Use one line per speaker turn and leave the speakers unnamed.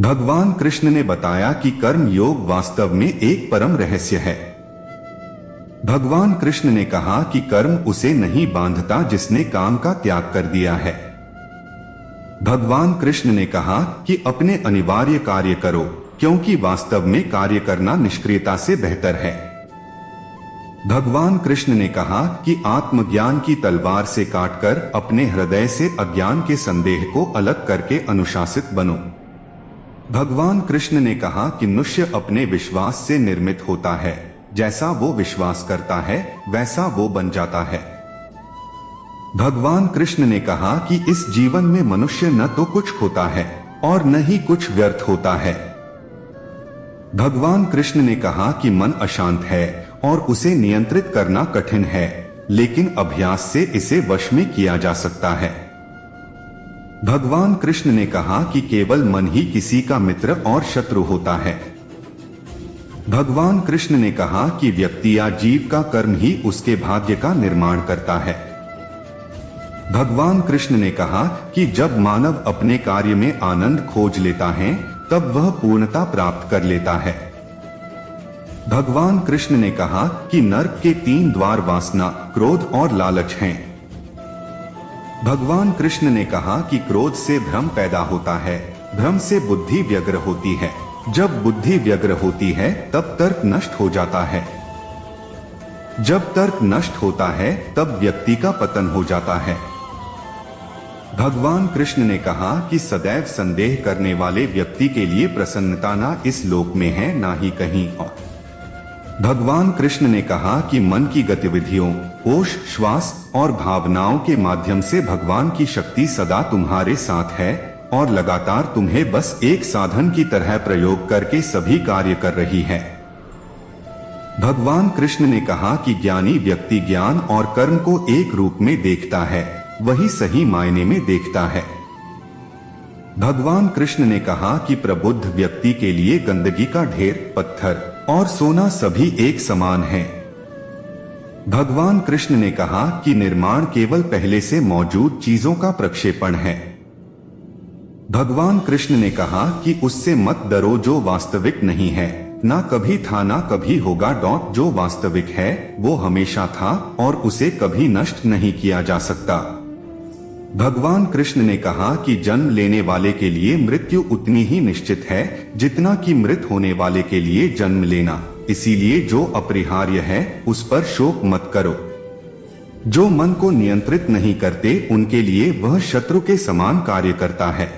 भगवान कृष्ण ने बताया कि कर्म योग वास्तव में एक परम रहस्य है। भगवान कृष्ण ने कहा कि कर्म उसे नहीं बांधता जिसने काम का त्याग कर दिया है। भगवान कृष्ण ने कहा कि अपने अनिवार्य कार्य करो, क्योंकि वास्तव में कार्य करना निष्क्रियता से बेहतर है। भगवान कृष्ण ने कहा कि आत्मज्ञान की तलवार से काटकर अपने हृदय से अज्ञान के संदेह को अलग करके अनुशासित बनो। भगवान कृष्ण ने कहा कि मनुष्य अपने विश्वास से निर्मित होता है, जैसा वो विश्वास करता है वैसा वो बन जाता है। भगवान कृष्ण ने कहा कि इस जीवन में मनुष्य न तो कुछ खोता है और न ही कुछ व्यर्थ होता है। भगवान कृष्ण ने कहा कि मन अशांत है और उसे नियंत्रित करना कठिन है, लेकिन अभ्यास से इसे वश में किया जा सकता है। भगवान कृष्ण ने कहा कि केवल मन ही किसी का मित्र और शत्रु होता है। भगवान कृष्ण ने कहा कि व्यक्ति या जीव का कर्म ही उसके भाग्य का निर्माण करता है। भगवान कृष्ण ने कहा कि जब मानव अपने कार्य में आनंद खोज लेता है तब वह पूर्णता प्राप्त कर लेता है। भगवान कृष्ण ने कहा कि नरक के 3 द्वार वासना, क्रोध और लालच हैं। भगवान कृष्ण ने कहा कि क्रोध से भ्रम पैदा होता है, भ्रम से बुद्धि व्यग्र होती है, जब बुद्धि व्यग्र होती है तब तर्क नष्ट हो जाता है, जब तर्क नष्ट होता है तब व्यक्ति का पतन हो जाता है। भगवान कृष्ण ने कहा कि सदैव संदेह करने वाले व्यक्ति के लिए प्रसन्नता ना इस लोक में है ना ही कहीं और। भगवान कृष्ण ने कहा कि मन की गतिविधियों, होश, श्वास और भावनाओं के माध्यम से भगवान की शक्ति सदा तुम्हारे साथ है और लगातार तुम्हें बस एक साधन की तरह प्रयोग करके सभी कार्य कर रही है। भगवान कृष्ण ने कहा कि ज्ञानी व्यक्ति ज्ञान और कर्म को एक रूप में देखता है, वही सही मायने में देखता है। भगवान कृष्ण ने कहा कि प्रबुद्ध व्यक्ति के लिए गंदगी का ढेर, पत्थर और सोना सभी एक समान है। भगवान कृष्ण ने कहा कि निर्माण केवल पहले से मौजूद चीजों का प्रक्षेपण है। भगवान कृष्ण ने कहा कि उससे मत डरो जो वास्तविक नहीं है, ना कभी था ना कभी होगा। जो वास्तविक है वो हमेशा था और उसे कभी नष्ट नहीं किया जा सकता। भगवान कृष्ण ने कहा कि जन्म लेने वाले के लिए मृत्यु उतनी ही निश्चित है जितना कि मृत होने वाले के लिए जन्म लेना, इसीलिए जो अपरिहार्य है उस पर शोक मत करो। जो मन को नियंत्रित नहीं करते उनके लिए वह शत्रु के समान कार्य करता है।